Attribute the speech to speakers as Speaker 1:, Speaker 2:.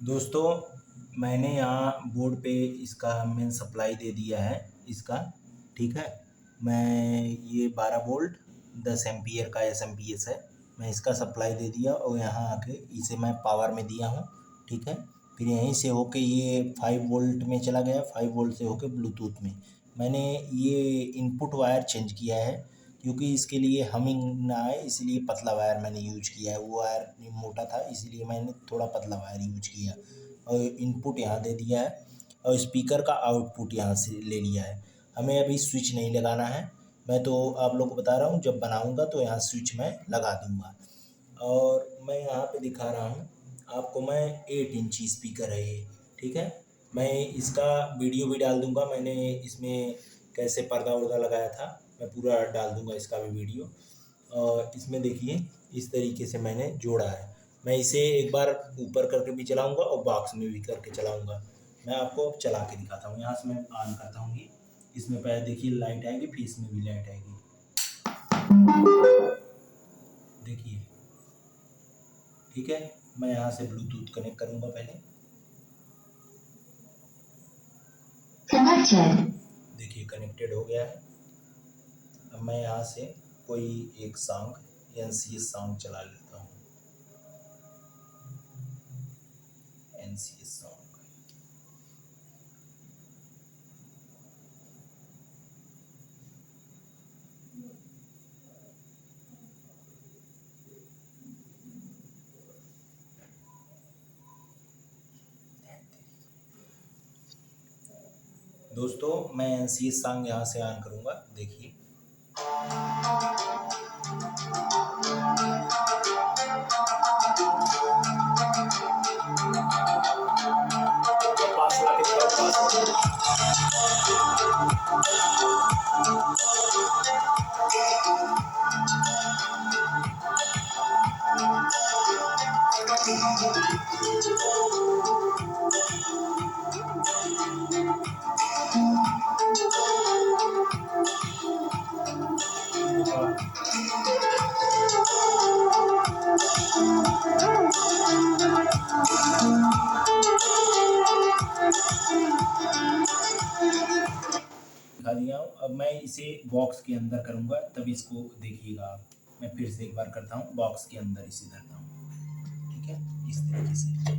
Speaker 1: दोस्तों, मैंने यहाँ बोर्ड पे इसका मेन सप्लाई दे दिया है इसका, ठीक है। मैं ये 12 वोल्ट 10 एम्पियर का एसएमपीएस है, मैं इसका सप्लाई दे दिया और यहाँ आके इसे मैं पावर में दिया हूँ, ठीक है। फिर यहीं से होके ये 5 वोल्ट में चला गया, 5 वोल्ट से होके ब्लूटूथ में। मैंने ये इनपुट वायर चेंज किया है क्योंकि इसके लिए हमिंग ना आए, इसलिए पतला वायर मैंने यूज किया है। वो वायर मोटा था इसलिए मैंने थोड़ा पतला वायर यूज किया और इनपुट यहाँ दे दिया है और स्पीकर का आउटपुट यहाँ से ले लिया है। हमें अभी स्विच नहीं लगाना है, मैं तो आप लोग को बता रहा हूँ, जब बनाऊँगा तो यहाँ स्विच मैं लगा दूँगा। और मैं यहाँ पे दिखा रहा हूँ आपको, मैं 8 इंची स्पीकर है ये, ठीक है। मैं इसका वीडियो भी डाल दूँगा, मैंने इसमें कैसे पर्दा वर्दा लगाया था मैं पूरा डाल दूँगा इसका भी वीडियो। और इसमें देखिए इस तरीके से मैंने जोड़ा है। मैं इसे एक बार ऊपर करके भी चलाऊँगा और बॉक्स में भी करके चलाऊँगा। मैं आपको अब चला के दिखाता हूँ। यहाँ से मैं ऑन करता हूँ ये, इसमें पहले देखिए लाइट आएगी, फिर इसमें भी लाइट आएगी, देखिए, ठीक है। मैं यहाँ से ब्लूटूथ कनेक्ट करूँगा पहले, देखिए कनेक्टेड हो गया है। अब मैं यहाँ से कोई एक सॉन्ग एनसीएस सॉन्ग चला लेता हूँ, एनसीएस सॉन्ग। दोस्तों, मैं एनसीएस सॉन्ग यहाँ से ऑन करूँगा, देखिए। दिखा दिया हूँ। अब मैं इसे बॉक्स के अंदर करूँगा, तब इसको देखिएगा आप। मैं फिर से एक बार करता हूँ, बॉक्स के अंदर इसे धरता हूँ, ठीक है, इस तरीके से।